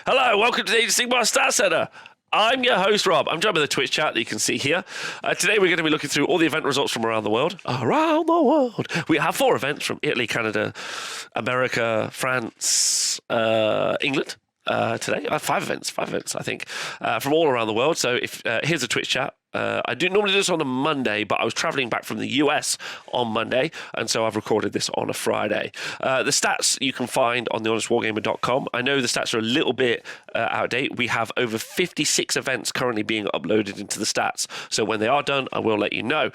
Hello, welcome to the Sigmar Star Center. I'm your host, Rob. I'm joined by the Twitch chat that you can see here. Today, we're going to be looking through all the event results from around the world. Around the world. We have 4 events from Italy, Canada, America, France, England. Today, 5 events, I think, from all around the world. So if here's a Twitch chat. I do normally do this on a Monday, but I was traveling back from the US on Monday, and so I've recorded this on a Friday. The stats you can find on the honest-wargamer.com. I know the stats are a little bit out of date. We have over 56 events currently being uploaded into the stats, so when they are done, I will let you know.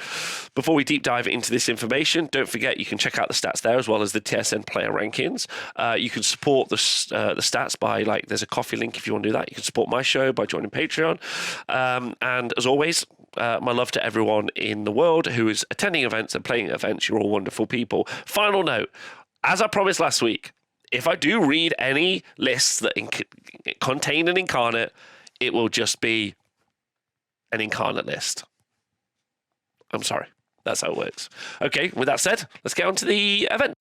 Before we deep dive into this information, don't forget you can check out the stats there as well as the TSN player rankings. You can support the stats by, there's a coffee link if you want to do that. You can support my show by joining Patreon. And as always, my love to everyone in the world who is attending events and playing events. You're all wonderful people. Final note, as I promised last week, if I do read any lists that contain an incarnate, it will just be an incarnate list. I'm sorry. That's how it works. Okay, with that said, let's get on to the event.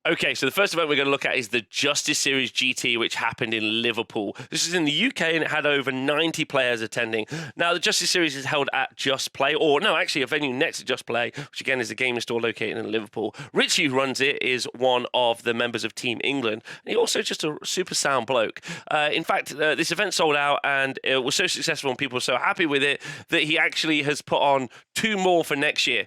Okay, so the first event we're going to look at is the Justice Series GT, which happened in Liverpool. This is in the UK, and it had over 90 players attending. Now, the Justice Series is held at Just Play, or no, actually a venue next to Just Play, which again is a gaming store located in Liverpool. Richie, who runs it, is one of the members of Team England, and he's also just a super sound bloke. In fact, this event sold out, and it was so successful, and people were so happy with it, that he actually has put on 2 more for next year.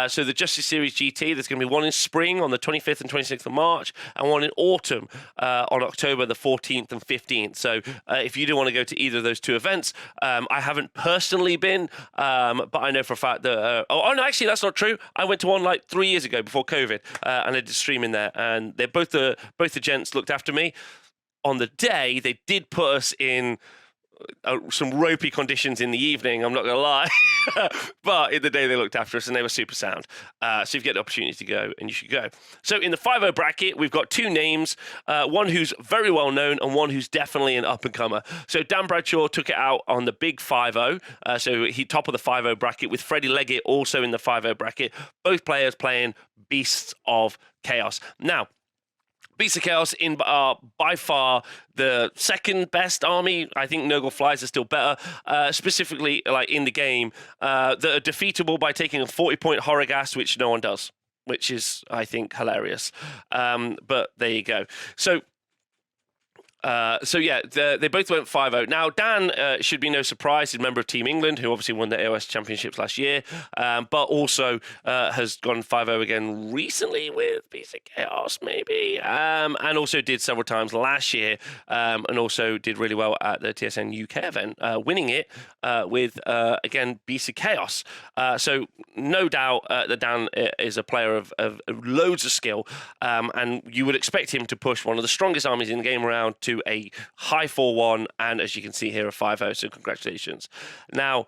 So the Justice Series GT, there's going to be one in spring on the 25th and 26th of March, and one in autumn on October the 14th and 15th. So if you do want to go to either of those 2 events, I haven't personally been, but I know for a fact that no, actually that's not true. I went to one 3 years ago before COVID, and I did streaming there, and they're both the gents looked after me. On the day, they did put us in some ropey conditions in the evening, I'm not going to lie. But in the day, they looked after us, and they were super sound. So if you get the opportunity to go, and you should go. So in the 5-0 bracket, we've got 2 names, one who's very well known and one who's definitely an up-and-comer. So Dan Bradshaw took it out on the big 5-0. So he top of the 5-0 bracket, with Freddie Leggett also in the 5-0 bracket. Both players playing Beasts of Chaos. Now, Beasts of Chaos are by far the second best army. I think Nurgle Flies are still better, specifically in the game, that are defeatable by taking a 40-point horror gas, which no one does, which is, I think, hilarious. But there you go. So yeah, they both went 5-0. Now, Dan should be no surprise. He's a member of Team England, who obviously won the AOS Championships last year, but also has gone 5-0 again recently with Beasts of Chaos, maybe, and also did several times last year, and also did really well at the TSN UK event, winning it with, again, Beasts of Chaos. So no doubt that Dan is a player of loads of skill, and you would expect him to push one of the strongest armies in the game around to a high 4-1, and as you can see here, a 5-0, so congratulations. Now,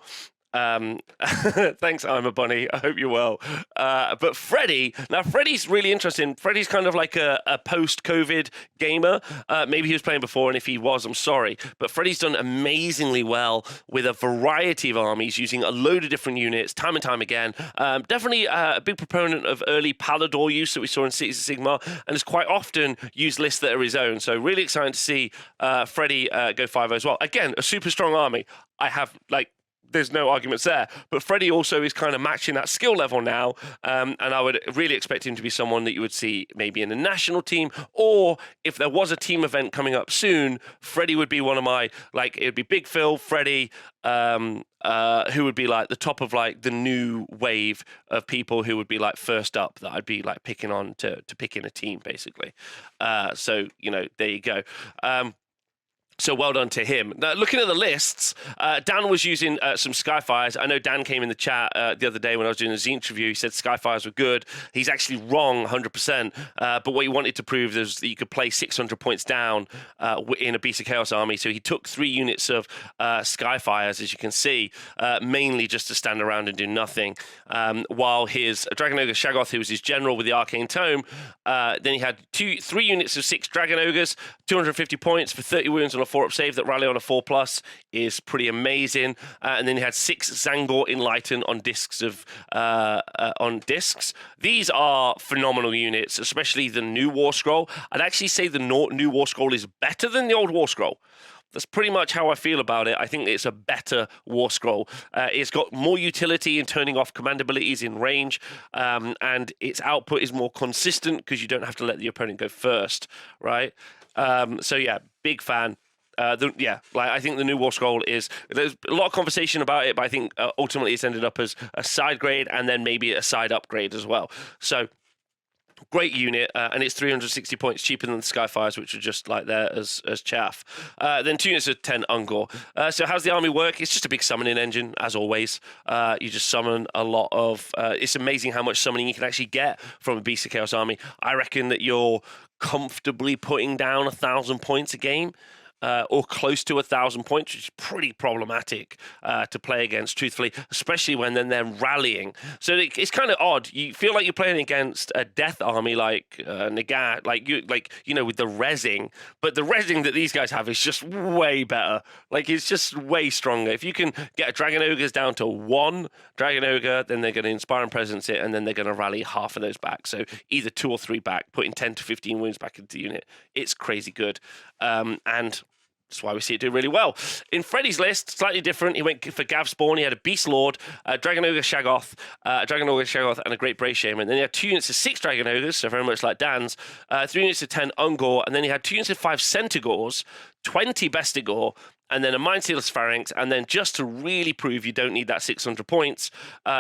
thanks, I'm a bunny. I hope you're well. But Freddie's really interesting. Freddie's kind of like a post-COVID gamer. Maybe he was playing before, and if he was, I'm sorry. But Freddie's done amazingly well with a variety of armies, using a load of different units, time and time again. Definitely a big proponent of early Palador use that we saw in Cities of Sigmar, and has quite often used lists that are his own. So really exciting to see Freddie go 5-0 as well. Again, a super strong army. I have, there's no arguments there. But Freddie also is kind of matching that skill level now, and I would really expect him to be someone that you would see maybe in a national team, or if there was a team event coming up soon, Freddie would be one of my, it would be Big Phil, Freddie, who would be the top of the new wave of people who would be first up that I'd be picking on to pick in a team, basically. So, there you go. So well done to him. Now, looking at the lists, Dan was using some Skyfires. I know Dan came in the chat the other day when I was doing a Zine interview. He said Skyfires were good. He's actually wrong 100%. But what he wanted to prove is that you could play 600 points down in a Beast of Chaos army. So he took 3 units of Skyfires, as you can see, mainly just to stand around and do nothing. While his Dragon Ogre Shaggoth, who was his general with the Arcane Tome, then he had 3 units of 6 Dragon Ogres, 250 points for 30 wounds on a 4-up save that rally on a 4+ is pretty amazing. And then he had 6 Zangor Enlighten on discs These are phenomenal units, especially the new War Scroll. I'd actually say the new War Scroll is better than the old War Scroll. That's pretty much how I feel about it. I think it's a better War Scroll. It's got more utility in turning off command abilities in range, and its output is more consistent because you don't have to let the opponent go first, right? So yeah, big fan. I think the new War Scroll there's a lot of conversation about it, but I think ultimately it's ended up as a side grade and then maybe a side upgrade as well. So great unit, and it's 360 points cheaper than the Skyfires, which are just like there as chaff. Then 2 units of 10 Ungor. So how's the army work? It's just a big summoning engine, as always. You just summon a lot of... it's amazing how much summoning you can actually get from a Beast of Chaos army. I reckon that you're comfortably putting down 1,000 points a game. Or close to 1,000 points, which is pretty problematic to play against, truthfully, especially when then they're rallying. So it's kind of odd. You feel like you're playing against a death army like Nagat, with the rezzing, but the rezzing that these guys have is just way better. Like, it's just way stronger. If you can get a Dragon Ogres down to 1 Dragon Ogre, then they're going to Inspire and Presence it, and then they're going to rally half of those back. So either 2 or 3 back, putting 10 to 15 wounds back into the unit. It's crazy good. And that's why we see it do really well. In Freddy's list, slightly different. He went for Gav Spawn. He had a Beast Lord, a Dragon Ogre Shaggoth, and a Great Brave Shaman. Then he had 2 units of 6 Dragon Ogres, so very much like Dan's, 3 units of 10 Ungor, and then he had 2 units of 5 Centaurs, 20 Bestigor, and then a Mindsealer Pharynx, and then just to really prove you don't need that 600 points,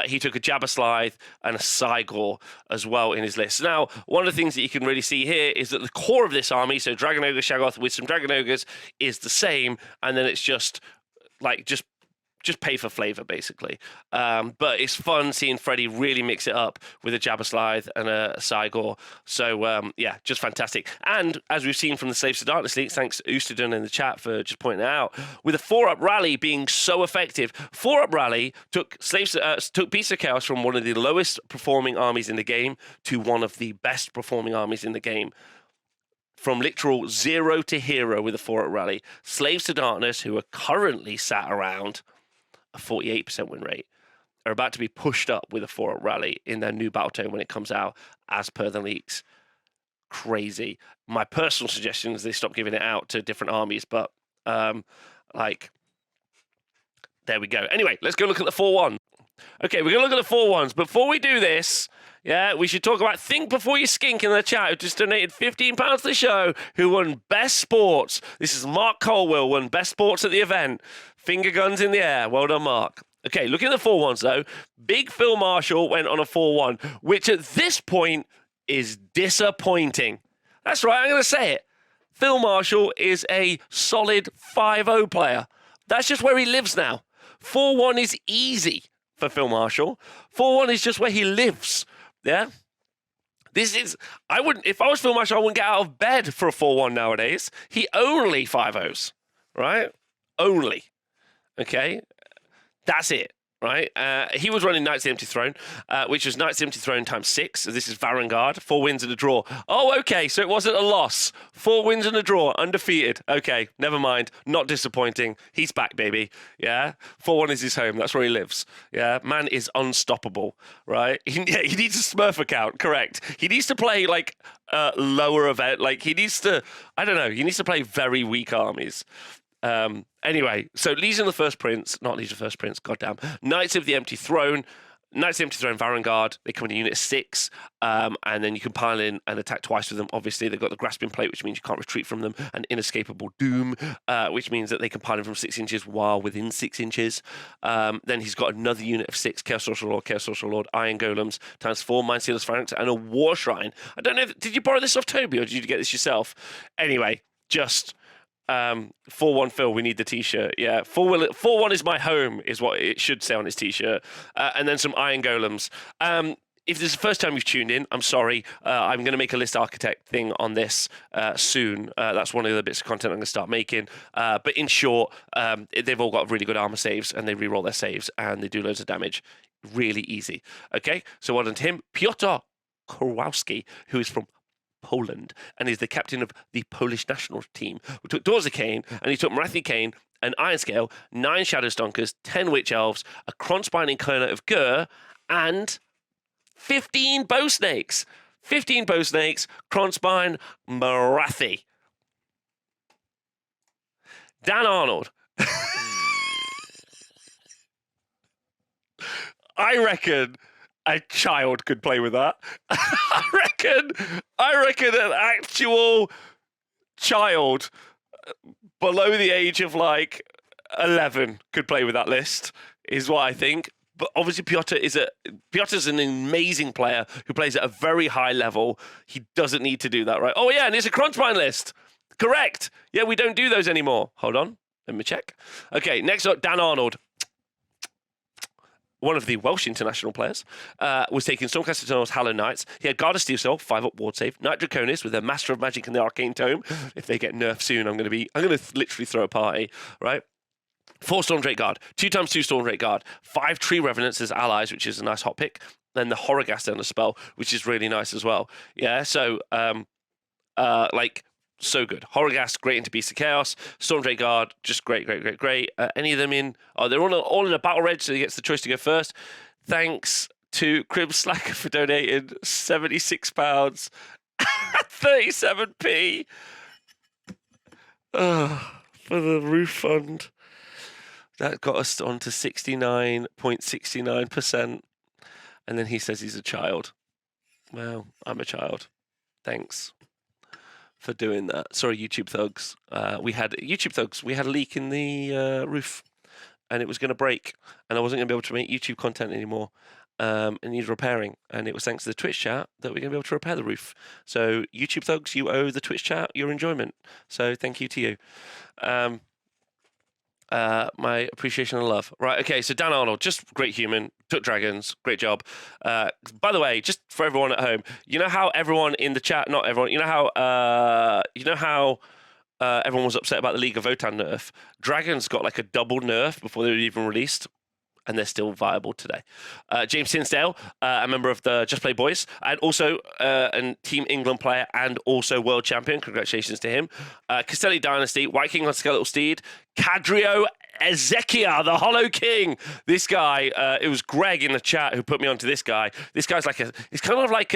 he took a Jabba Slithe and a Sigor as well in his list. Now, one of the things that you can really see here is that the core of this army, so Dragon Ogre Shaggoth with some Dragon Ogres, is the same, and then it's just pay for flavor, basically. But it's fun seeing Freddy really mix it up with a Jabba Slithe and a Sigor. So, just fantastic. And as we've seen from the Slaves to Darkness leaks, thanks to Ustadun in the chat for just pointing it out, with a 4-up rally being so effective, 4-up rally took Beasts of Chaos from one of the lowest performing armies in the game to one of the best performing armies in the game. From literal 0 to hero with a 4-up rally. Slaves to Darkness, who are currently sat around a 48% win rate, are about to be pushed up with a 4-up rally in their new battle tome when it comes out, as per the leaks. Crazy. My personal suggestion is they stop giving it out to different armies, but there we go. Anyway, let's go look at the 4-1. Okay, we're going to look at the 4-1s. Before we do this, we should talk about Think Before You Skink in the chat, who just donated £15 to the show, who won Best Sports. This is Mark Colwell, won Best Sports at the event. Finger guns in the air. Well done, Mark. Okay, looking at the 4-1s, though. Big Phil Marshall went on a 4-1, which at this point is disappointing. That's right, I'm going to say it. Phil Marshall is a solid 5-0 player. That's just where he lives now. 4-1 is easy for Phil Marshall. 4-1 is just where he lives. Yeah? If I was Phil Marshall, I wouldn't get out of bed for a 4-1 nowadays. He only 5-0s, right? Only. Okay? That's it, right? He was running Knights of the Empty Throne, which was Knights of the Empty Throne times 6. So this is Varangard, 4 wins and a draw. Oh, okay, so it wasn't a loss. 4 wins and a draw, undefeated. Okay, never mind. Not disappointing. He's back, baby. Yeah? 4-1 is his home. That's where he lives. Yeah? Man is unstoppable, right? He needs a Smurf account, correct. He needs to play, lower event. He needs to, I don't know, he needs to play very weak armies. Anyway, so Legion of the First Prince, not Legion of the First Prince, goddamn. Knights of the Empty Throne, Varangard, they come in a unit of 6, and then you can pile in and attack twice with them. Obviously, they've got the Grasping Plate, which means you can't retreat from them, and Inescapable Doom, which means that they can pile in from 6 inches while within 6 inches. Then he's got another unit of 6, Chaos Sorcerer Lord, Iron Golems, times 4, Mindsealer's Pharynx, and a War Shrine. I don't know, did you borrow this off Toby, or did you get this yourself? Anyway, just... 4-1 Phil, we need the t-shirt. Yeah, 4-1 is my home, is what it should say on his t-shirt. And then some Iron Golems. If this is the first time you've tuned in, I'm sorry. I'm going to make a list architect thing on this soon. That's one of the bits of content I'm going to start making. But in short, they've all got really good armor saves, and they reroll their saves, and they do loads of damage. Really easy. Okay, so well done to him. Piotr Kowalski, who is from Poland, and is the captain of the Polish national team. We took Dorza Kane, and he took Marathi Kane, an Iron Scale, 9 Shadow Stonkers, 10 Witch Elves, a Kronspine Incarnate of Gur, and 15 Bow Snakes. 15 Bow Snakes, Kronspine, Marathi. Dan Arnold. I reckon a child could play with that. I reckon an actual child below the age of like 11 could play with that list, is what I think. But obviously Piotr's an amazing player who plays at a very high level. He doesn't need to do that, right? Oh yeah, and it's a Kronspine list. Correct. Yeah, we don't do those anymore. Hold on. Let me check. Okay, next up, Dan Arnold. One of the Welsh international players, was taking Stormcast Eternals, Hallow Knights. He had Guard of Steel Soul, 5-up ward save. Knight Draconis with a Master of Magic and the Arcane Tome. If they get nerfed soon, I'm going to literally throw a party, right? 4 Stormdrake Guard, 2x2 Stormdrake Guard, 5 Tree Revenants as allies, which is a nice hot pick. Then the Horrorghast on the spell, which is really nice as well. Yeah, so so good. Horrorghast, great into Beast of Chaos. Stormdrake Guard, just great. Any of them in? Oh, they're all in a battle reg, so he gets the choice to go first. Thanks to Crib Slacker for donating £76 at 37p for the roof fund. That got us on to 69.69%. And then he says he's a child. Well, I'm a child. Thanks for doing that. Sorry, YouTube thugs. We had a leak in the roof, and it was going to break, and I wasn't going to be able to make YouTube content anymore. It needed repairing, and it was thanks to the Twitch chat that we're going to be able to repair the roof. So, YouTube thugs, you owe the Twitch chat your enjoyment. So, thank you to you. My appreciation and love. Right, okay, so Dan Arnold, just great human, took dragons, great job. By the way, just for everyone at home, you know how everyone in the chat, not everyone, you know how everyone was upset about the League of Votan nerf? Dragons got like a double nerf before they were even released, and they're still viable today. James Tinsdale, a member of the Just Play Boys, and also a Team England player and also world champion. Congratulations to him. Castelli Dynasty, White King on Skeletal Steed, Cadrio Ezekiel, the Hollow King. This guy, it was Greg in the chat who put me onto this guy. This guy's he's kind of like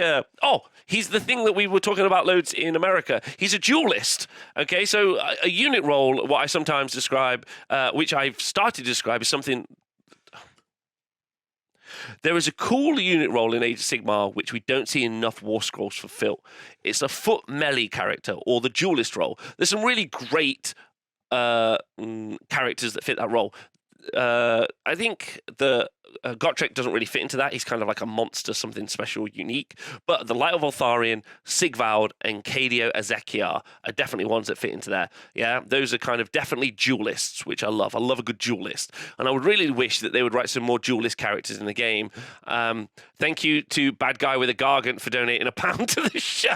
he's the thing that we were talking about loads in America. He's a duelist. Okay, so a unit role, what I sometimes describe, which I've started to describe, is something. There is a cool unit role in Age of Sigmar which we don't see enough War Scrolls fulfill. It's a foot melee character, or the duelist role. There's some really great characters that fit that role. I think the Gotrek doesn't really fit into that. He's kind of like a monster, something special, unique. But the Light of Altharian, Sigvald, and Cadio Ezekiel are definitely ones that fit into there. Yeah, those are kind of definitely duelists, which I love. I love a good duelist. And I would really wish that they would write some more duelist characters in the game. Thank you to Bad Guy with a Gargant for donating £1 to the show.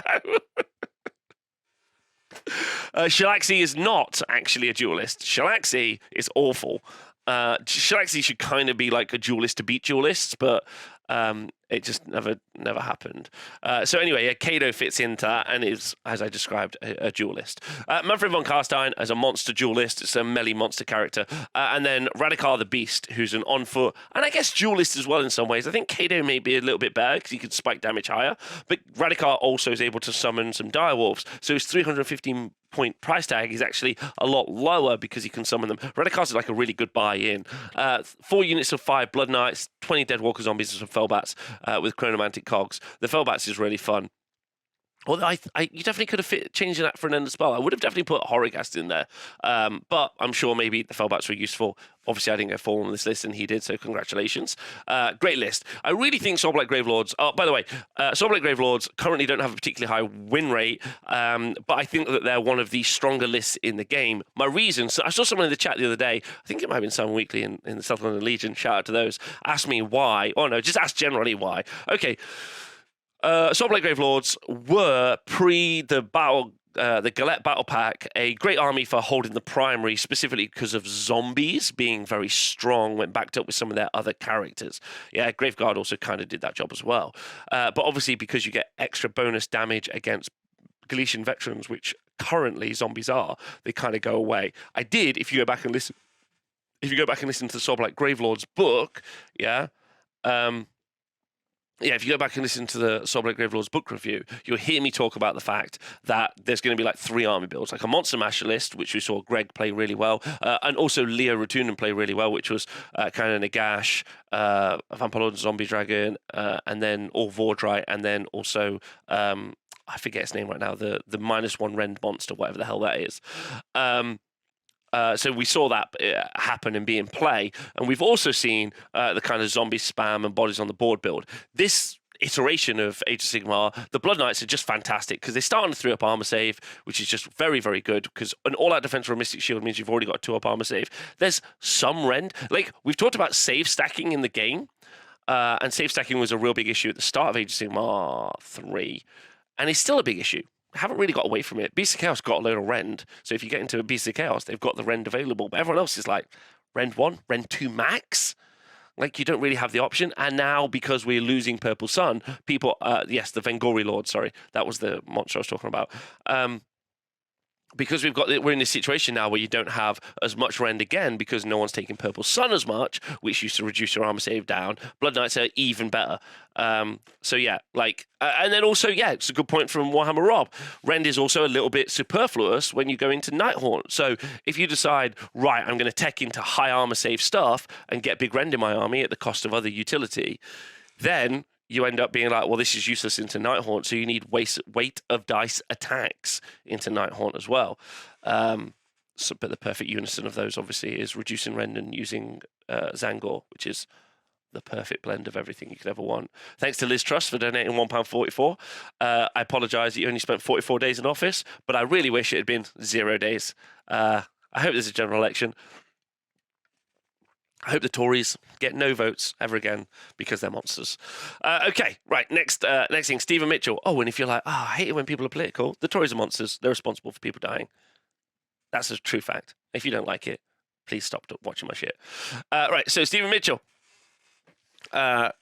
Shalaxi is not actually a duelist. Shalaxi is awful. Shalaxi should kind of be like a duelist to beat duelists, but it just never happened. So anyway, yeah, Kado fits into that and is, as I described, a duelist. Manfred von Karstein as a monster duelist. It's a melee monster character. And then Radikar the Beast, who's an on-foot, and I guess duelist as well in some ways. I think Kado may be a little bit better because he could spike damage higher, but Radikar also is able to summon some direwolves. So his 315 point price tag is actually a lot lower because he can summon them. Radikar's is like a really good buy-in. 4 units of 5 Blood Knights, 20 Deadwalker Zombies, and some Fellbats with Chronomantic Cogs. The Fellbats is really fun. Although you definitely could have changed that for an end of spell. I would have definitely put Horrorghast in there. But I'm sure maybe the Fellbats were useful. Obviously, I didn't get 4 on this list, and he did, so congratulations. Great list. I really think Soulblight Gravelords... Oh, by the way, Soulblight Gravelords currently don't have a particularly high win rate, but I think that they're one of the stronger lists in the game. My reason... So I saw someone in the chat the other day, I think it might have been Simon Weekly in the South London Legion, shout out to those, asked me why. Oh, no, just ask generally why. Okay. Soulblight Gravelords were pre the Galette Battle Pack a great army for holding the primary, specifically because of zombies being very strong when backed up with some of their other characters. Yeah, Graveguard also kind of did that job as well. But obviously, because you get extra bonus damage against Galician veterans, which currently zombies are, they kind of go away. If you go back and listen to the Soulblight Gravelord's book, if you go back and listen to the Soulblight Gravelord's book review, you'll hear me talk about the fact that there's going to be like 3 army builds, like a Monster Masher list, which we saw Greg play really well, and also Leo Rotunen play really well, which was kind of Nagash, Vampire Lord and Zombie Dragon, and then all Vordry, and then also, I forget his name right now, the -1 Rend monster, whatever the hell that is. So we saw that happen and be in play, and we've also seen the kind of zombie spam and bodies on the board build. This iteration of Age of Sigmar, the Blood Knights are just fantastic because they start on a 3-up armor save, which is just very, very good because an all-out defense for a Mystic Shield means you've already got a 2-up armor save. There's some rend. Like, we've talked about save stacking in the game, and save stacking was a real big issue at the start of Age of Sigmar 3, and it's still a big issue. Haven't really got away from it. Beasts of Chaos got a load of rend, so if you get into a Beasts of Chaos, they've got the rend available, but everyone else is like, rend 1, rend 2 max? Like, you don't really have the option, and now, because we're losing Purple Sun, people, yes, the Vengori Lord, sorry, that was the monster I was talking about, because we're in this situation now where you don't have as much rend again because no one's taking Purple Sun as much, which used to reduce your armor save down. Blood Knights are even better. So yeah, like, and then also, yeah, it's a good point from Warhammer Rob. Rend is also a little bit superfluous when you go into Nighthaunt. So if you decide, right, I'm going to tech into high armor save stuff and get big rend in my army at the cost of other utility, then you end up being like, well, this is useless into Nighthaunt, so you need weight of dice attacks into Nighthaunt as well. But the perfect unison of those, obviously, is reducing rend and using Zangor, which is the perfect blend of everything you could ever want. Thanks to Liz Truss for donating £1.44. I apologise that you only spent 44 days in office, but I really wish it had been 0 days. I hope there's a general election. I hope the Tories get no votes ever again because they're monsters. Okay, right, next thing, Stephen Mitchell. Oh, and if you're like, I hate it when people are political, the Tories are monsters. They're responsible for people dying. That's a true fact. If you don't like it, please stop watching my shit. Right, so Stephen Mitchell was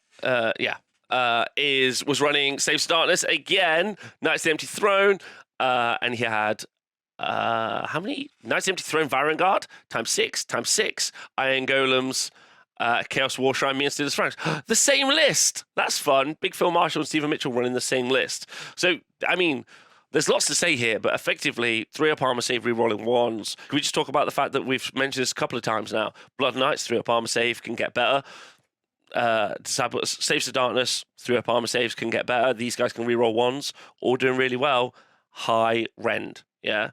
running Saves to Darkness again, Knights of the Empty Throne, and he had how many? Knights of the Empty Throne Varangard, times 6, Iron Golems, Chaos War Shrine, me and Steelers Franks. The same list! That's fun. Big Phil Marshall and Stephen Mitchell running the same list. So, I mean, there's lots to say here, but effectively, 3-up armor save, rerolling 1s. Can we just talk about the fact that we've mentioned this a couple of times now? Blood Knights, 3-up armor save can get better. Saves to Darkness, 3-up armor saves can get better. These guys can reroll 1s, all doing really well. High rend, yeah.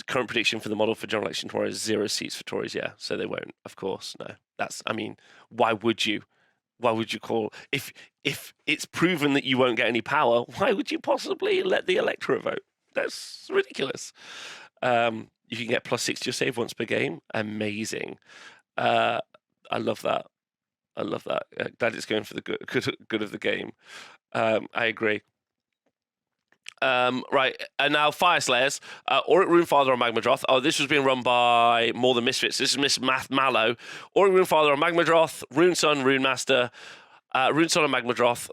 Current prediction for the model for general election Tories is 0 seats for Tories, yeah. So they won't, of course, no. Why would you? Why would you call if it's proven that you won't get any power, why would you possibly let the electorate vote? That's ridiculous. You can get +6 to your save once per game. Amazing. I love that. Glad it's going for the good of the game. I agree. Right, and now Fyreslayers, Auric Runefather on Magmadroth. Oh, this was being run by More Than Misfits. This is Miss Math Mallow. Auric Runefather on Magmadroth, Rune Sun, Rune Master, Rune Sun on Magmadroth.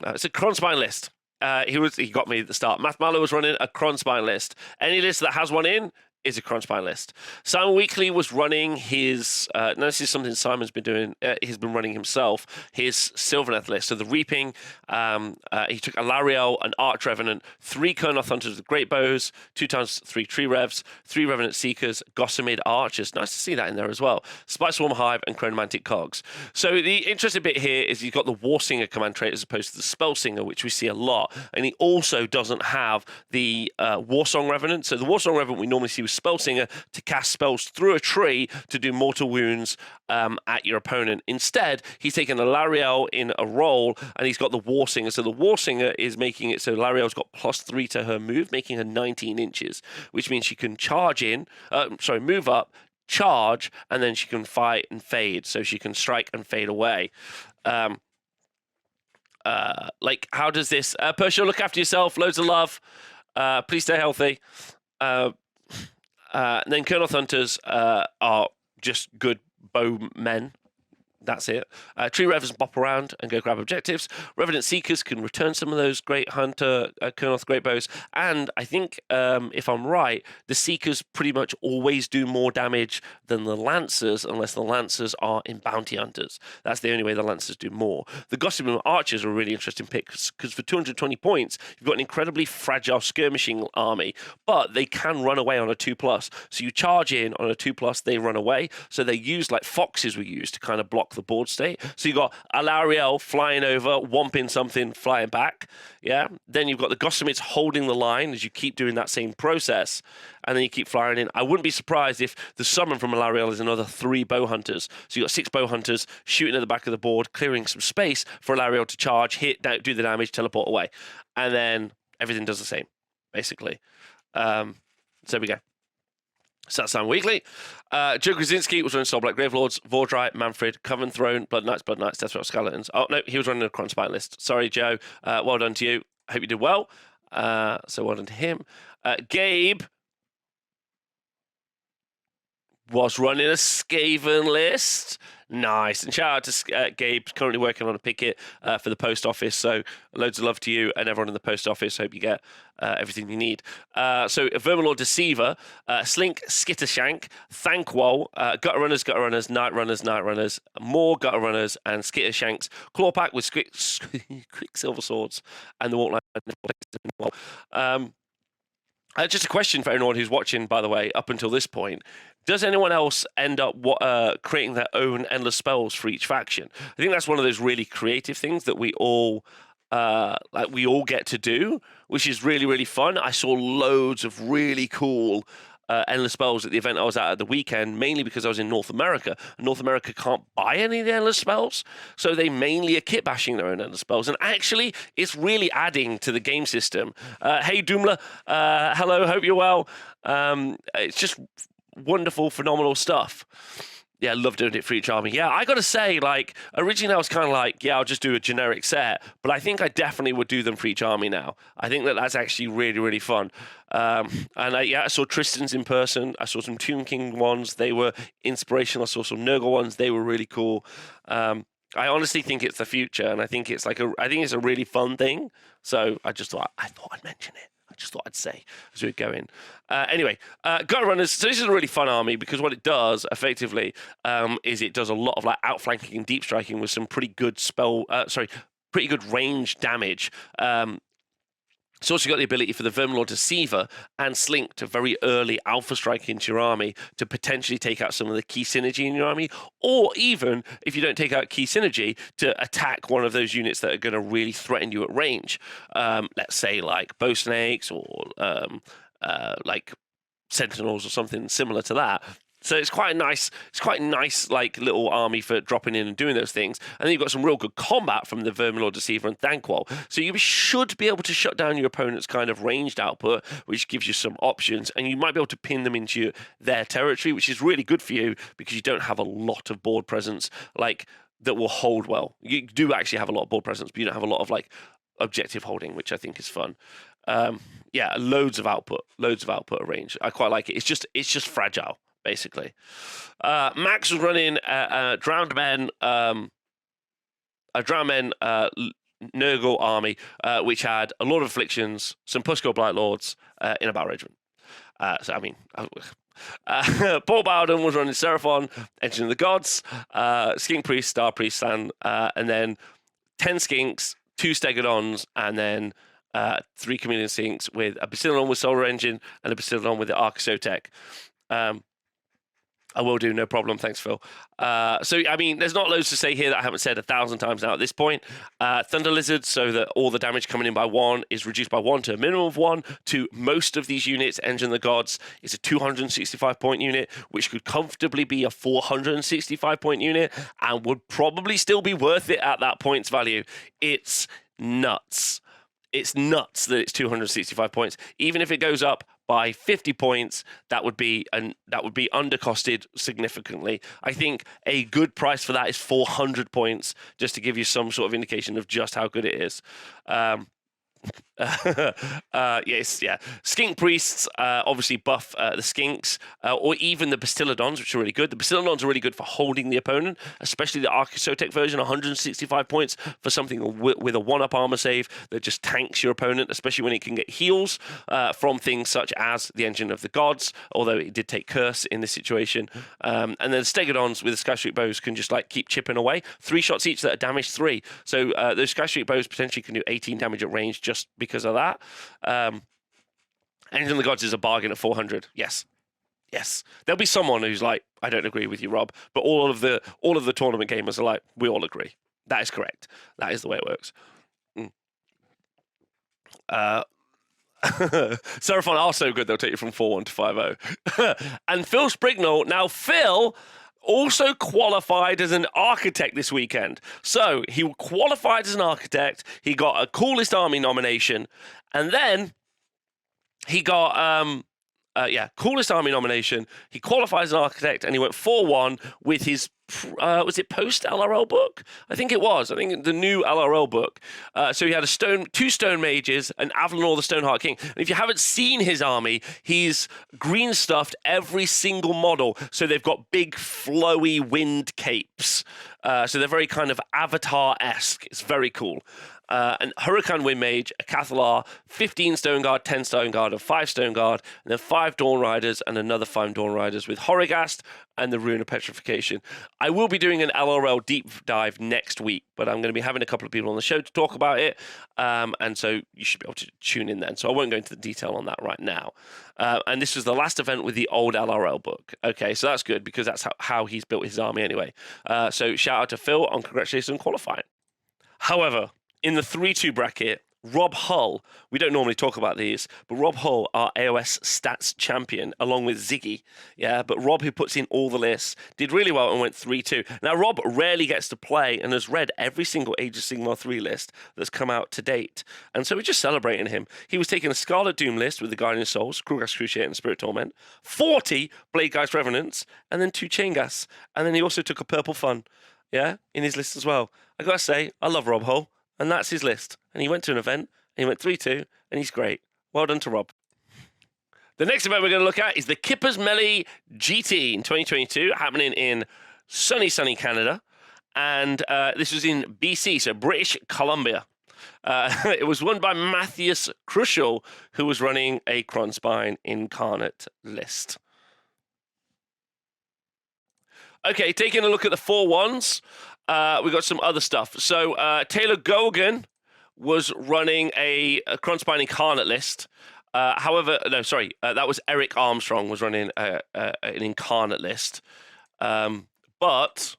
It's a Cronspine list. He got me at the start. Math Mallow was running a Cronspine list. Any list that has one in is a Cronspine list. Simon Weekly was running his, now this is something Simon's been doing, he's been running himself, his Sylvaneth list. So the Reaping, he took Alariel, an Arch Revenant, 3 Kurnoth Hunters with Great Bows, 2x3 Tree Revs, 3 Revenant Seekers, Gossamed Archers. Nice to see that in there as well. Spice Swarm Hive and Chronomantic Cogs. So the interesting bit here is you've got the Warsinger command trait as opposed to the Spellsinger, which we see a lot. And he also doesn't have the Warsong Revenant. So the Warsong Revenant we normally see with Spellsinger to cast spells through a tree to do mortal wounds at your opponent. Instead, he's taken a Lariel in a roll and he's got the Warsinger. So the Warsinger is making it so Lariel's got +3 to her move, making her 19 inches, which means she can move up, charge, and then she can fight and fade. So she can strike and fade away. How does this? Persia, look after yourself. Loads of love. Please stay healthy. Then Kurnoth Hunters are just good bowmen. That's it. Tree Revers bop around and go grab objectives. Revenant Seekers can return some of those great Hunter, Kurnoth Great Bows. And I think, if I'm right, the Seekers pretty much always do more damage than the Lancers, unless the Lancers are in Bounty Hunters. That's the only way the Lancers do more. The Gossamer Archers are a really interesting pick, because for 220 points, you've got an incredibly fragile skirmishing army, but they can run away on a 2+. So you charge in on a 2+, they run away. So they use, like foxes were used, to kind of block the board state. So you got Alariel flying over, whomping something, flying back. Yeah. Then you've got the Gossamids holding the line as you keep doing that same process, and then you keep flying in. I wouldn't be surprised if the summon from Alariel is another 3 bow hunters. So you got 6 bow hunters shooting at the back of the board, clearing some space for Alariel to charge, hit, do the damage, teleport away, and then everything does the same, basically. So there we go. Satsam Weekly. Joe Krasinski was running Soul Black Gravelords, Vordry, Manfred, Coven Throne, Blood Knights, Death Rock Skeletons. Oh, no, he was running a Cron Spine list. Sorry, Joe. Well done to you. Hope you did well. So well done to him. Gabe was running a Skaven list. Nice. And shout out to Gabe, currently working on a picket for the post office. So loads of love to you and everyone in the post office. Hope you get everything you need. So Vermalord Deceiver, Slink, Skittershank, Thankwall, Gutter Runners, Night Runners, more Gutter Runners and Skittershanks, Clawpack with Quicksilver Swords, and the Walk Line. Just a question for anyone who's watching, by the way, up until this point. Does anyone else end up creating their own endless spells for each faction? I think that's one of those really creative things that we all get to do, which is really, really fun. I saw loads of really cool endless spells at the event I was at the weekend, mainly because I was in North America. North America can't buy any of the endless spells, so they mainly are kit bashing their own endless spells. And actually, it's really adding to the game system. Hey, Doomla, hello, hope you're well. It's just wonderful, phenomenal stuff. Yeah, I love doing it for each army. Yeah, I got to say, like, originally I was kind of like, yeah, I'll just do a generic set, but I think I definitely would do them for each army now. I think that's actually really, really fun. And I saw Tristan's in person. I saw some Tomb King ones. They were inspirational. I saw some Nurgle ones. They were really cool. I honestly think it's the future, and I think it's a really fun thing. So I thought I'd mention it. Just thought I'd say as we go in. Anyway, Gutter Runners. So this is a really fun army because what it does effectively is it does a lot of like outflanking and deep striking with some pretty good pretty good range damage. It's also got the ability for the Vermalord Deceiver and Slink to very early alpha strike into your army to potentially take out some of the key synergy in your army, or even, if you don't take out key synergy, to attack one of those units that are going to really threaten you at range. Let's say like Bow Snakes or like Sentinels or something similar to that. So it's quite nice like little army for dropping in and doing those things. And then you've got some real good combat from the Vermalord Deceiver and Thankwall. So you should be able to shut down your opponent's kind of ranged output, which gives you some options. And you might be able to pin them into their territory, which is really good for you because you don't have a lot of board presence like that will hold well. You do actually have a lot of board presence, but you don't have a lot of like objective holding, which I think is fun. Yeah, loads of output of range. I quite like it. It's just fragile. Basically, Max was running a Drowned Men Nurgle army, which had a lot of afflictions, some Pushko Blight Lords in a Battle Regiment. Paul Bowden was running Seraphon, Engine of the Gods, Skink Priest, Star Priest, and then 10 Skinks, 2 Stegodons, and then 3 Chameleon Skinks with a Bastiladon with Solar Engine and a Bastiladon with the Arcosotech. I will do, no problem. Thanks, Phil. So, I mean, there's not loads to say here that I haven't said 1,000 times now at this point. Thunder Lizard, so that all the damage coming in by 1 is reduced by 1 to a minimum of 1 to most of these units. Engine of the Gods is a 265-point unit, which could comfortably be a 465-point unit and would probably still be worth it at that points value. It's nuts. It's nuts that it's 265 points. Even if it goes up by 50 points, that would be undercosted significantly. I think a good price for that is 400 points, just to give you some sort of indication of just how good it is. Yes, yeah. Skink priests obviously buff the skinks, or even the Bastiladons, which are really good. The Bastiladons are really good for holding the opponent, especially the Archisotech version, 165 points for something with a 1-up armor save that just tanks your opponent, especially when it can get heals from things such as the Engine of the Gods, although it did take Curse in this situation. And then the Stegodons with the Sky Street Bows can just like keep chipping away. 3 shots each that are damage 3. So those Sky Street Bows potentially can do 18 damage at range just because of that. Engine of the Gods is a bargain at 400. Yes. There'll be someone who's like, I don't agree with you, Rob, but all of the tournament gamers are like, we all agree. That is correct. That is the way it works. Seraphon are so good they'll take you from 4-1 to 5-0. And Phil Sprignall. Now Phil also qualified as an architect this weekend. So he qualified as an architect. He got a coolest army nomination, and then he got coolest army nomination. He qualified as an architect, and he went 4-1 with his was it post LRL book? I think it was. I think the new LRL book. So he had two stone mages, and Avalonor the Stoneheart King. And if you haven't seen his army, he's green stuffed every single model. So they've got big flowy wind capes. So they're very kind of Avatar-esque. It's very cool. An Hurricane Wind Mage, a Cathalar, 15 Stone Guard, 10 Stone Guard, and 5 Stone Guard, and then 5 Dawn Riders and another 5 Dawn Riders with Horrorghast and the Rune of Petrification. I will be doing an LRL deep dive next week, but I'm going to be having a couple of people on the show to talk about it, and so you should be able to tune in then. So I won't go into the detail on that right now. And this was the last event with the old LRL book. Okay, so that's good because that's how he's built his army anyway. So shout out to Phil on congratulations on qualifying. However, in the 3-2 bracket, Rob Hull, we don't normally talk about these, but Rob Hull, our AOS stats champion, along with Ziggy, but Rob, who puts in all the lists, did really well and went 3-2. Now, Rob rarely gets to play and has read every single Age of Sigmar 3 list that's come out to date, and so we're just celebrating him. He was taking a Scarlet Doom list with the Guardian Souls, Krulgas Cruciate, and Spirit Torment, 40 Blade Guys Revenants, and then 2 Chain Gas, and then he also took a Purple Fun, in his list as well. I gotta say, I love Rob Hull. And that's his list. And he went to an event, and he went 3-2, and he's great. Well done to Rob. The next event we're going to look at is the Kippers Melee GT in 2022, happening in sunny Canada. And this was in BC, so British Columbia. It was won by Matthias Crucial, who was running a Kronspine Incarnate list. Okay, taking a look at the 4-1s. We got some other stuff. So Taylor Gogan was running a Kronspine Incarnate list. That was Eric Armstrong was running an Incarnate list. But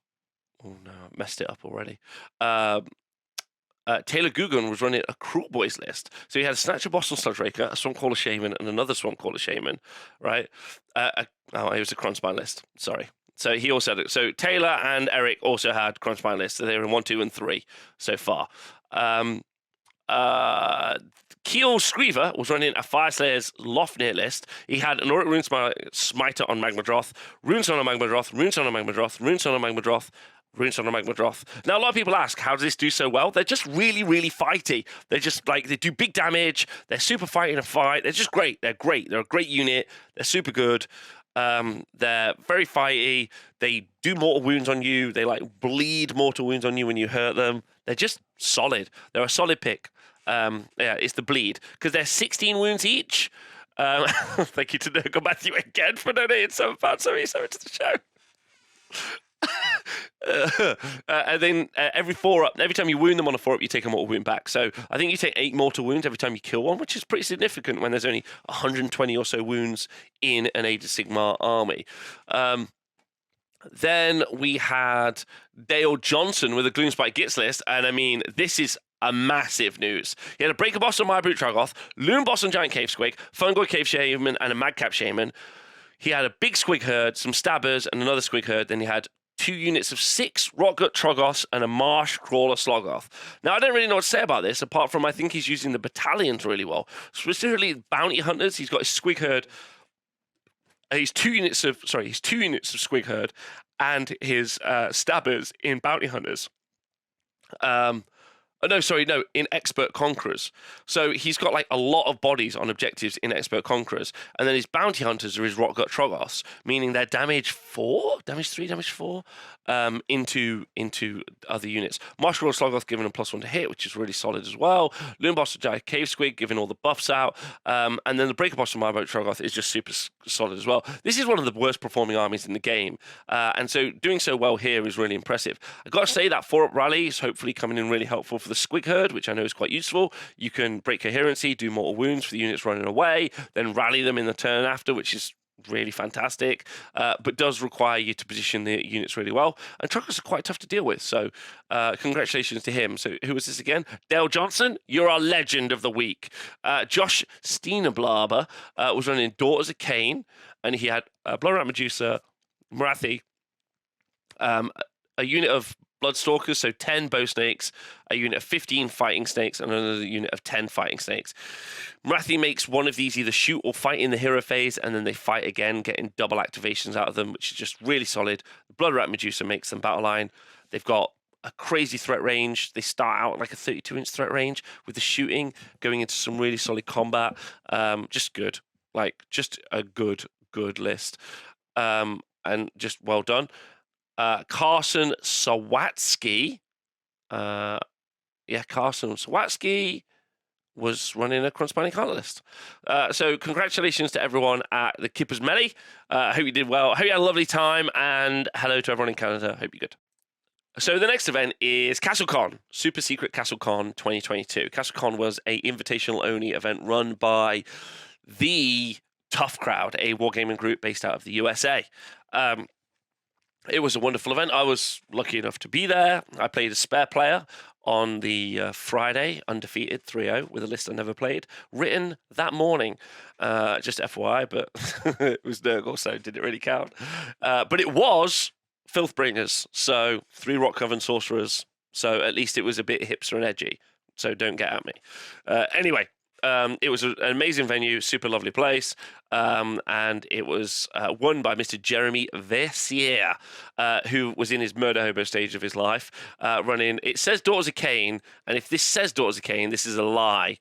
oh no, I messed it up already. Taylor Gugan was running a Cruel Boys list. So he had a Snatcher Boston Sludgeraker, a Swampcaller Shaman, and another Swampcaller Shaman, right? It was a Kronspine list. Sorry. So he also had it. So Taylor and Eric also had Kronspine lists. So they were in 1, 2, and 3 so far. Keel Screever was running a Fyreslayers Lofnir list. He had an Auric Rune Smiter on Magmadroth, Runeson on Magmadroth, Runeson on Magmadroth, Runeson on Magmadroth, Runeson on Magmadroth. Now, a lot of people ask, how does this do so well? They're just really, really fighty. They're just like, they do big damage. They're super fighty in a fight. They're just great. They're great. They're a great unit. They're super good. They're very fighty. They do mortal wounds on you. They like bleed mortal wounds on you when you hurt them. They're just solid. They're a solid pick. It's the bleed because they're 16 wounds each. Thank you to Nurgle Matthew again for donating £7 so to the show. And then every time you wound them on a 4-up, you take a mortal wound back. So I think you take 8 mortal wounds every time you kill one, which is pretty significant when there's only 120 or so wounds in an Age of Sigmar army. Then we had Dale Johnson with a Gloomspite Gits list, and I mean, this is a massive news. He had a Breaker Boss on Mybrute Tragoth, Loon Boss on Giant Cave Squig, Fungoid Cave Shaman, and a Madcap Shaman. He had a big Squig Herd, some Stabbers, and another Squig Herd. Then he had 2 units of 6 Rotgut Trogoths and a Marsh Crawler Sloggoth. Now, I don't really know what to say about this, apart from I think he's using the battalions really well. Specifically, Bounty Hunters. He's got his Squig Herd. He's 2 units of Squig Herd and his Stabbers in Bounty Hunters. No, sorry, no, in Expert Conquerors. So he's got like a lot of bodies on objectives in Expert Conquerors, and then his bounty hunters are his Rotgut Troggos, meaning they're damage 4, damage 3, damage 4, into other units. Marshall Sloggoth giving him +1 to hit, which is really solid as well. Loonboss Giant Cave Squig giving all the buffs out, and then the Breaker Boss from Marboat Troggoth is just super solid as well. This is one of the worst performing armies in the game, and so doing so well here is really impressive. I've got to say that 4-up rally is hopefully coming in really helpful for the Squig Herd, which I know is quite useful. You can break coherency, do mortal wounds for the units running away, then rally them in the turn after, which is really fantastic, but does require you to position the units really well. And truckers are quite tough to deal with, so congratulations to him. So who was this again? Dale Johnson, you're our legend of the week. Josh Steenablaber was running Daughters of Cain, and he had Bloodrat Medusa, Marathi, a unit of Bloodstalkers, so 10 bow snakes, a unit of 15 fighting snakes, and another unit of 10 fighting snakes. Marathi makes one of these either shoot or fight in the hero phase, and then they fight again, getting double activations out of them, which is just really solid. Blood Rat Medusa makes them battle line. They've got a crazy threat range. They start out like a 32-inch threat range with the shooting, going into some really solid combat. Just good. Like, just a good list. And just well done. Carson Sawatsky. Carson Sawatsky was running a Crunspine Incarnate list. So congratulations to everyone at the Kippers Melee. I hope you did well. I hope you had a lovely time, and hello to everyone in Canada. Hope you're good. So the next event is CastleCon, Super Secret CastleCon 2022. CastleCon was a invitational only event run by the Tough Crowd, a wargaming group based out of the USA. It was a wonderful event. I was lucky enough to be there. I played a spare player on the Friday, undefeated 3-0 with a list I never played, written that morning. Just FYI, but it was Nurgle, so didn't really count. But it was Filthbringers, so 3 Rock Coven Sorcerers. So at least it was a bit hipster and edgy. So don't get at me. Anyway. It was an amazing venue, super lovely place, and it was won by Mr. Jeremy Versier, who was in his murder hobo stage of his life, running, it says Daughters of Cain, and if this says Daughters of Cain, this is a lie.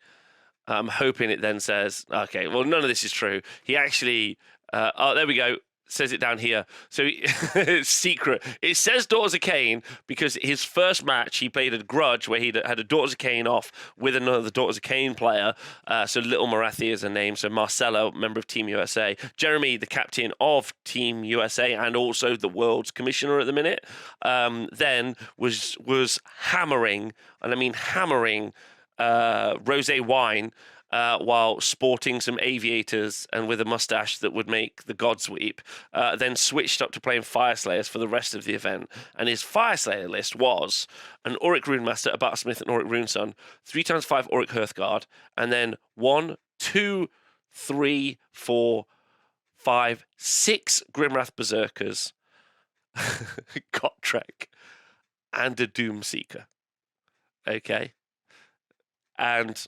I'm hoping it then says, okay, well, none of this is true. He actually, there we go. Says it down here. So it's secret. It says Daughters of Cain because his first match he played a grudge where he had a Daughters of Cain off with another Daughters of Cain player. So Little Marathi is a name. So Marcelo, member of Team USA. Jeremy, the captain of Team USA and also the world's commissioner at the minute, then was hammering, and I mean hammering, rosé wine. While sporting some aviators and with a mustache that would make the gods weep, then switched up to playing Fyreslayers for the rest of the event. And his Fyreslayer list was an Auric Runemaster, a Battlesmith, and Auric Runeson, 3x5 Auric Hearthguard, and then 1, 2, 3, 4, 5, 6 Grimwrath Berserkers, Gotrek, and a Doomseeker. Okay? And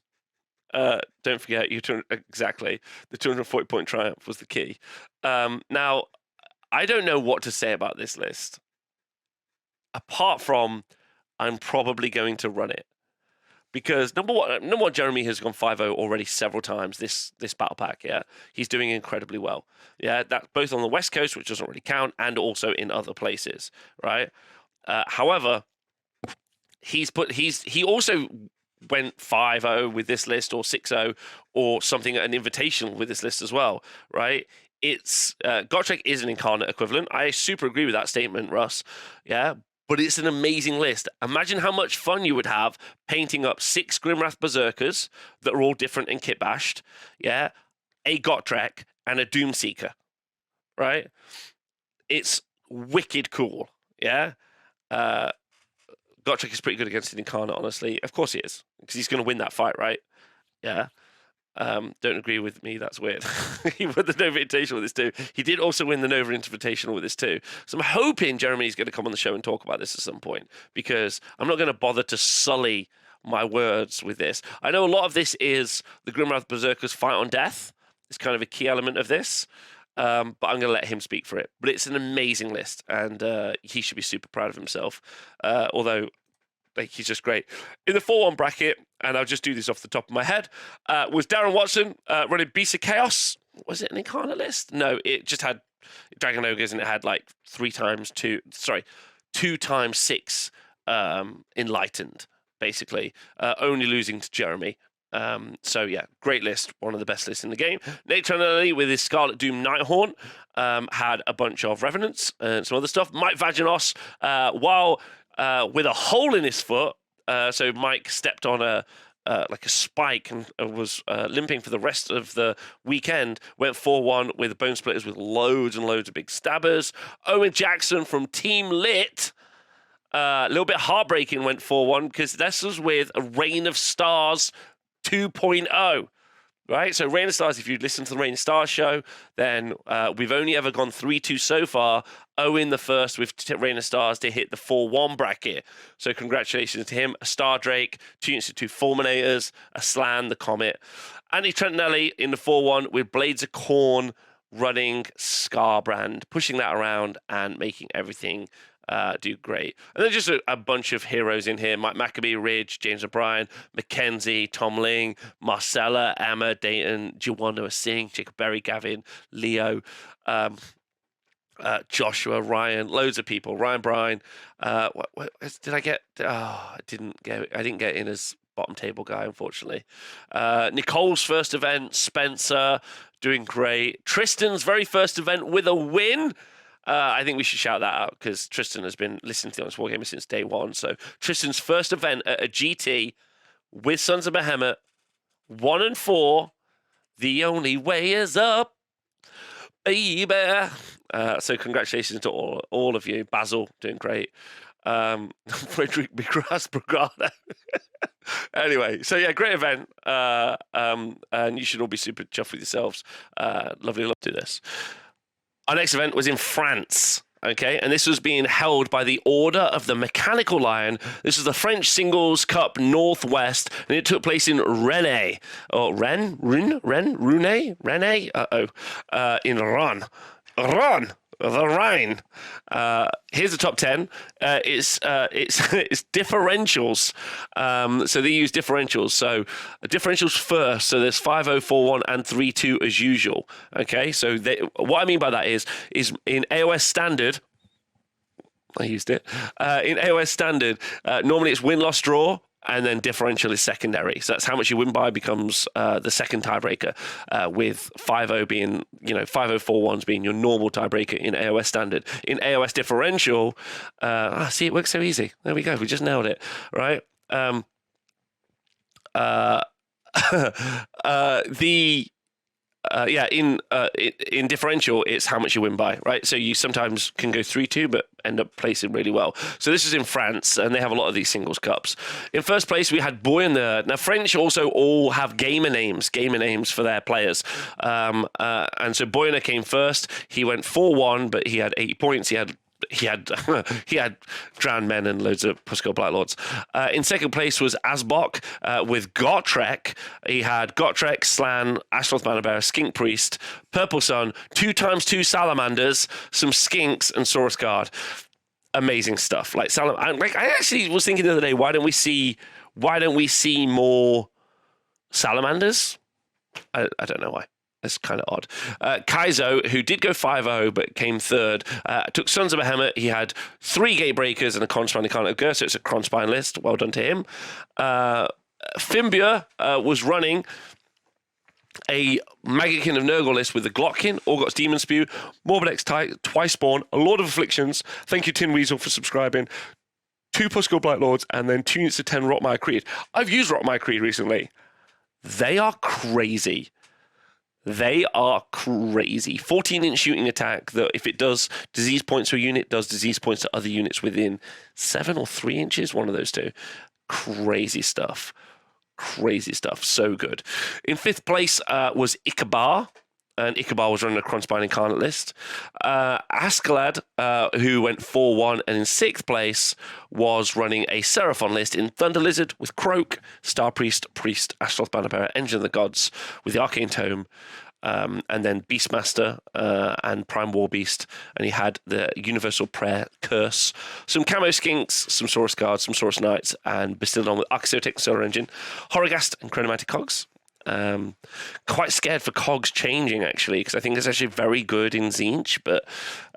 don't forget, exactly, the 240-point triumph was the key. Now, I don't know what to say about this list, apart from I'm probably going to run it. Because number one, Jeremy has gone 5-0 already several times this battle pack, yeah? He's doing incredibly well. Yeah, that's both on the West Coast, which doesn't really count, and also in other places, right? However, he also went 5-0 with this list, or 6-0, or something at an invitational with this list as well, right? It's Gotrek is an Incarnate equivalent. I super agree with that statement, Russ. Yeah, but it's an amazing list. Imagine how much fun you would have painting up 6 Grimwrath Berserkers that are all different and kitbashed. Yeah, a Gotrek and a Doomseeker, right? It's wicked cool. Yeah. Gotrek is pretty good against an Incarnate, honestly. Of course he is, because he's going to win that fight, right? Yeah. Don't agree with me, that's weird. He won the Nova Invitational with this too. He did also win the Nova Invitational with this too. So I'm hoping Jeremy's going to come on the show and talk about this at some point, because I'm not going to bother to sully my words with this. I know a lot of this is the Grimwrath Berserkers fight on death. It's kind of a key element of this. But I'm going to let him speak for it. But it's an amazing list, and he should be super proud of himself. Although Like, he's just great. In the 4-1 bracket, and I'll just do this off the top of my head, was Darren Watson running Beast of Chaos. Was it an Incarnate list? No, it just had Dragon Ogres, and it had like 2 times 6 Enlightened, basically, only losing to Jeremy. So yeah, great list, one of the best lists in the game. Nate Trinelli with his Scarlet Doom Nighthorn had a bunch of Revenants and some other stuff. Mike Vaginos, while with a hole in his foot, so Mike stepped on a spike and was limping for the rest of the weekend, went 4-1 with Bone Splitters with loads and loads of big stabbers. Owen Jackson from Team Lit, a little bit heartbreaking, went 4-1 because this was with a Reign of Stars 2.0, right? So Reign of Stars, if you listen to the Reign of Stars show, then we've only ever gone 3-2 so far. Owen the first with Reign of Stars to hit the 4-1 bracket. So congratulations to him. A Star Drake, 2 units of 2 Fulminators, a Slan, the Comet. Andy Trentinelli in the 4-1 with Blades of Corn running Scarbrand, pushing that around and making everything do great. And then just a bunch of heroes in here: Mike Maccabee, Ridge, James O'Brien, Mackenzie, Tom Ling, Marcella, Emma, Dayton, Joanna Singh, Jacob Berry, Gavin, Leo, Joshua, Ryan, loads of people. Ryan Bryan. What did I get? Oh, I didn't get in as bottom table guy, unfortunately. Nicole's first event, Spencer, doing great. Tristan's very first event with a win. I think we should shout that out because Tristan has been listening to the Honest Wargamer since day one. So Tristan's first event at a GT with Sons of Behemoth, 1-4. The only way is up, baby. So congratulations to all of you. Basil, doing great. Frederick McGrath Brigada. Anyway, so yeah, great event. And you should all be super chuffed with yourselves. Lovely to do this. Our next event was in France, okay? And this was being held by the Order of the Mechanical Lion. This was the French Singles Cup Northwest, and it took place in Rennes. Oh, Rennes? In Rennes. The Rhine. Here's the top 10. It's differentials. So they use differentials. So differentials first. So there's 5-0, 4-1, and 3-2 as usual. Okay. So what I mean by that is in AOS Standard. I used it. In AOS Standard, normally it's win, loss, draw. And then differential is secondary. So that's how much you win by becomes the second tiebreaker, with 5-0 being, 5-0, 4-1s being your normal tiebreaker in AOS Standard. In AOS Differential, see, it works so easy. There we go. We just nailed it, right? In differential, it's how much you win by, right? So you sometimes can go 3-2, but end up placing really well. So this is in France, and they have a lot of these singles cups. In first place, we had Boyan there. Now, French also all have gamer names for their players. And so Boyan came first. He went 4-1, but he had 80 points. He had drowned men and loads of Pusco Black Lords. In second place was Asbok with Gotrek. He had Gotrek, Slan, Ashloth Bannerbearer, Skink Priest, Purple Sun, 2x2 Salamanders, some Skinks, and Saurus Guard. Amazing stuff. I actually was thinking the other day, why don't we see more Salamanders? I don't know why. That's kind of odd. Kaizo, who did go 5-0 but came third, took Sons of Behemoth. He had 3 Gatebreakers and a Cronspine Incarnate Gur, so it's a Cronspine list. Well done to him. Fimbia was running a Magikin of Nurgle list with the Glockkin, Orgot's Demon Spew, Morbidex Twice Spawn, a Lord of Afflictions. Thank you, Tin Weasel, for subscribing. 2 Pusco Black Lords, and then 2 units of 10 Rotmire Creed. I've used Rotmire Creed recently. They are crazy. 14-inch shooting attack that if it does disease points to a unit, does disease points to other units within 7 or 3 inches, one of those two. Crazy stuff. So good. In fifth place was Ikabar, and Ikabar was running a Cronspine Incarnate list. Askeladd, who went 4-1, and in sixth place was running a Seraphon list in Thunder Lizard with Croak, Star Priest, Ashloth Bannerbearer, Engine of the Gods with the Arcane Tome, and then Beastmaster and Prime War Beast, and he had the Universal Prayer Curse, some Camo Skinks, some Saurus Guards, some Saurus Knights, and Bastillon with Archaeotech Solar Engine, Horrorghast, and Chronomantic Cogs. Quite scared for Cogs changing, actually, because I think it's actually very good in Tzeentch, but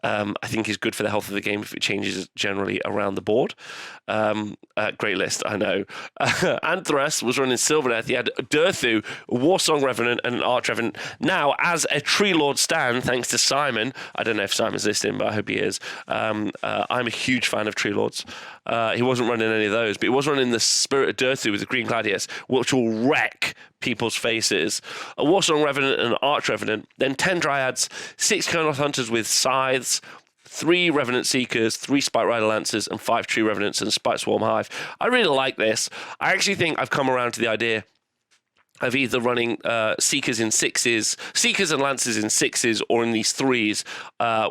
I think is good for the health of the game if it changes generally around the board. Great list, I know. Anthras was running Sylvaneth. He had Durthu, Warsong Revenant, and an Arch Revenant. Now, as a Tree Lord stand, thanks to Simon, I don't know if Simon's listening, but I hope he is. I'm a huge fan of Tree Lords. He wasn't running any of those, but he was running the Spirit of Durthu with the Green Gladius, which will wreck people's faces. A Warsong Revenant and an Arch Revenant. Then 10 Dryads, 6 Kernoth Hunters with Scythes, 3 Revenant Seekers, 3 Spike Rider Lancers, and 5 Tree Revenants and Spike Swarm Hive. I really like this. I actually think I've come around to the idea of either running Seekers in 6s, Seekers and Lancers in 6s, or in these 3s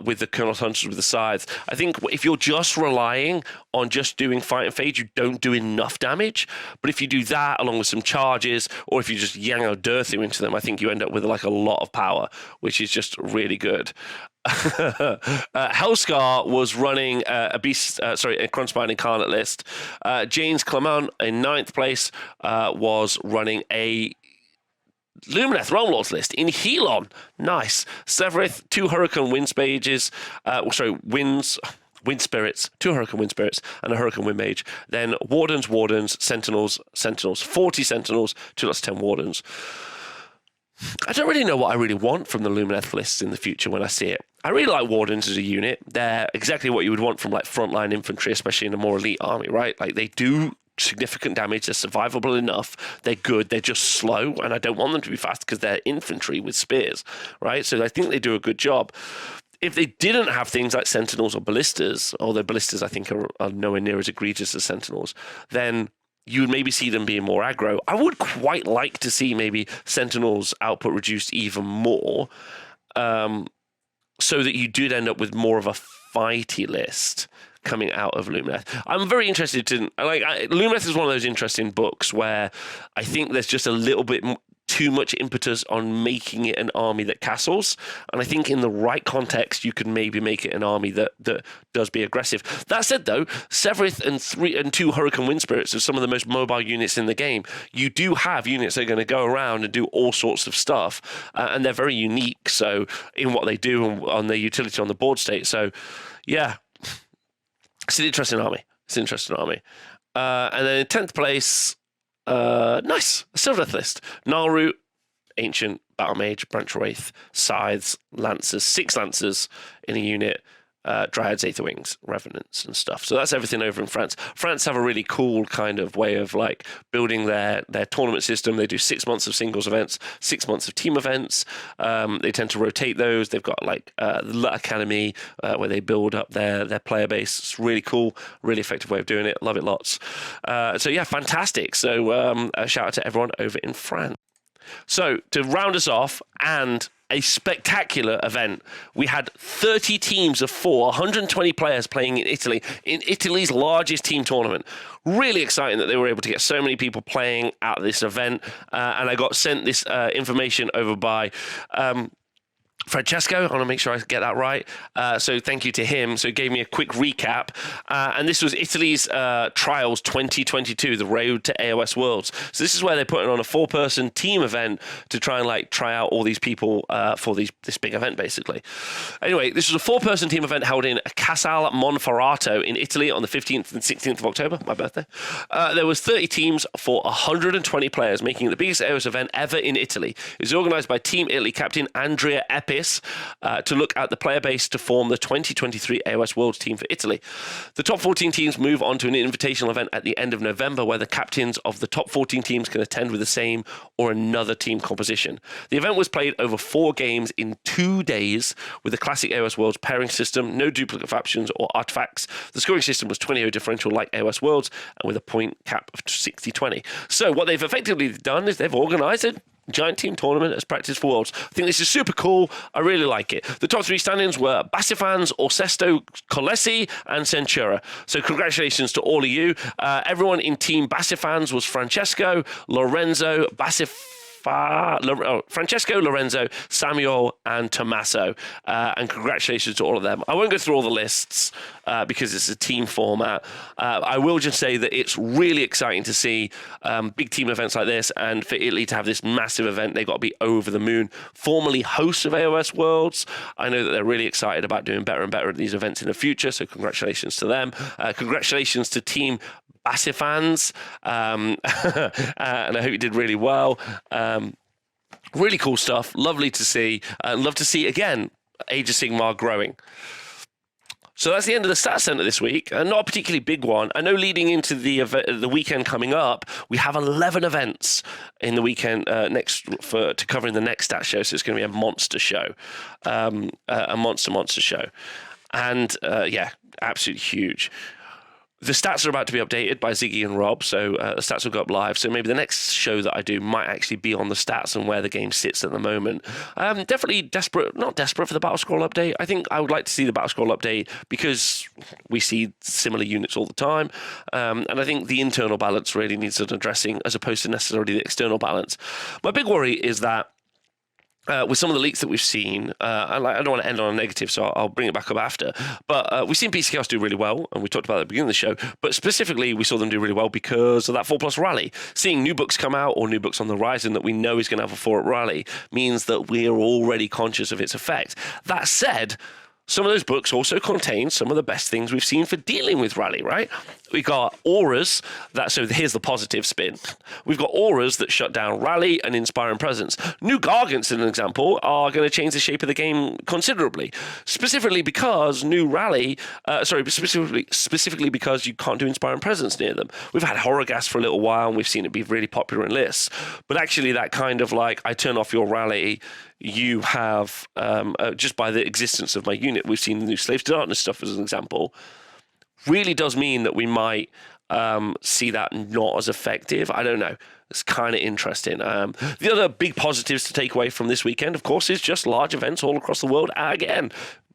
with the Kernoth Hunters with the Scythes. I think if you're just relying on just doing Fight and Fade, you don't do enough damage. But if you do that along with some charges, or if you just yang a Durthu into them, I think you end up with like a lot of power, which is just really good. Hellscar was running a Kronspine Incarnate list. James Clement in 9th place was running a Lumineth Realm Lords list in Helon. Nice. Severith, 2 Hurricane Wind Spirits, 2 Hurricane Wind Spirits, and a Hurricane Wind Mage. Then Wardens, Sentinels, 40 Sentinels, 2 lots of 10 Wardens. I don't really know what I really want from the Lumineth lists in the future when I see it. I really like Wardens as a unit. They're exactly what you would want from like frontline infantry, especially in a more elite army, right? Like they do significant damage. They're survivable enough. They're good. They're just slow, and I don't want them to be fast because they're infantry with spears, right? So I think they do a good job. If they didn't have things like Sentinels or Ballistas, although Ballistas I think are nowhere near as egregious as Sentinels, then you would maybe see them being more aggro. I would quite like to see maybe Sentinels output reduced even more, so that you did end up with more of a fighty list coming out of Lumineth. I'm very interested in, Lumineth is one of those interesting books where I think there's just a little bit too much impetus on making it an army that castles, and I think in the right context you can maybe make it an army that does be aggressive. That said though, Severith and 2 Hurricane Wind Spirits are some of the most mobile units in the game. You do have units that are going to go around and do all sorts of stuff, and they're very unique so in what they do and on their utility on the board state. So yeah, it's an interesting army. And then in 10th place, nice, a Sylvaneth list. Nalru, Ancient, Battle Mage, Branch Wraith, Scythes, Lancers, 6 Lancers in a unit, Dryads, Aether Wings, Revenants and stuff. So that's everything over in France. France have a really cool kind of way of like building their tournament system. They do 6 months of singles events, 6 months of team events. They tend to rotate those. They've got like the Academy where they build up their player base. It's really cool, really effective way of doing it. Love it lots. So yeah, fantastic. So a shout out to everyone over in France. So to round us off, and a spectacular event. We had 30 teams of 4, 120 players playing in Italy, in Italy's largest team tournament. Really exciting that they were able to get so many people playing at this event. And I got sent this information over by Francesco. I want to make sure I get that right. So thank you to him. So he gave me a quick recap. And this was Italy's Trials 2022, the road to AOS Worlds. So this is where they're putting on a 4-person team event to try and try out all these people for this big event, basically. Anyway, this was a 4-person team event held in Casal Monferrato in Italy on the 15th and 16th of October, my birthday. There was 30 teams for 120 players, making it the biggest AOS event ever in Italy. It was organised by Team Italy captain Andrea Epi, to look at the player base to form the 2023 AOS Worlds team for Italy. The top 14 teams move on to an invitational event at the end of November where the captains of the top 14 teams can attend with the same or another team composition. The event was played over 4 games in 2 days with the classic AOS Worlds pairing system, no duplicate factions or artifacts. The scoring system was 20-0 differential like AOS Worlds and with a point cap of 60-20. So what they've effectively done is they've organised it giant team tournament as practice for Worlds. I think this is super cool. I really like it. The top 3 stand-ins were Basifans, Orsesto, Colessi, and Centura. So congratulations to all of you. Everyone in Team Basifans was Francesco, Lorenzo, Francesco, Lorenzo, Samuel, and Tommaso. And congratulations to all of them. I won't go through all the lists because it's a team format. I will just say that it's really exciting to see big team events like this, and for Italy to have this massive event. They've got to be over the moon. Formerly hosts of AOS Worlds, I know that they're really excited about doing better and better at these events in the future, so congratulations to them. Congratulations to Team Bassifans, and I hope you did really well. Really cool stuff. Lovely to see. Love to see, again, Age of Sigmar growing. So that's the end of the Stats Center this week. Not a particularly big one. I know leading into the weekend coming up, we have 11 events in the weekend to cover in the next Stats show. So it's going to be a monster show, a monster show. And yeah, absolutely huge. The stats are about to be updated by Ziggy and Rob, so the stats will go up live. So maybe the next show that I do might actually be on the stats and where the game sits at the moment. Definitely not desperate for the Battle Scroll update. I think I would like to see the Battle Scroll update because we see similar units all the time. And I think the internal balance really needs an addressing as opposed to necessarily the external balance. My big worry is that with some of the leaks that we've seen, I don't want to end on a negative, so I'll bring it back up after. But we've seen PC Chaos do really well, and we talked about it at the beginning of the show. But specifically, we saw them do really well because of that 4+ rally. Seeing new books come out or new books on the horizon that we know is going to have a 4 rally means that we're already conscious of its effect. That said, some of those books also contain some of the best things we've seen for dealing with rally, right? We got auras so here's the positive spin. We've got auras that shut down rally and inspiring presence. New Gargants, as an example, are going to change the shape of the game considerably. Specifically because new rally, specifically because you can't do inspiring presence near them. We've had Horrorgas for a little while and we've seen it be really popular in lists. But actually that kind of like, I turn off your rally, you have, just by the existence of my unit, we've seen the new Slaves to Darkness stuff as an example, really does mean that we might see that not as effective. I don't know. It's kind of interesting. The other big positives to take away from this weekend, of course, is just large events all across the world. Again,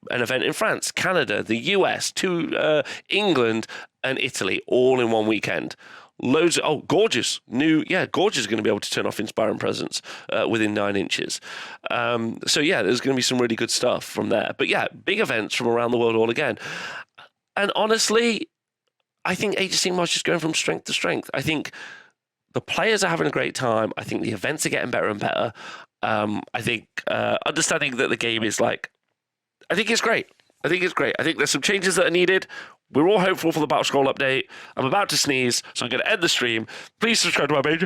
an event in France, Canada, the US, England, and Italy, all in one weekend. Gorgeous. Gorgeous is going to be able to turn off Inspiring Presence within 9 inches. So yeah, there's going to be some really good stuff from there. But yeah, big events from around the world all again. And honestly, I think Age of Sigmar is just going from strength to strength. I think the players are having a great time. I think the events are getting better and better. I think understanding that the game is I think it's great. I think there's some changes that are needed. We're all hopeful for the Battle Scroll update. I'm about to sneeze, so I'm going to end the stream. Please subscribe to my page.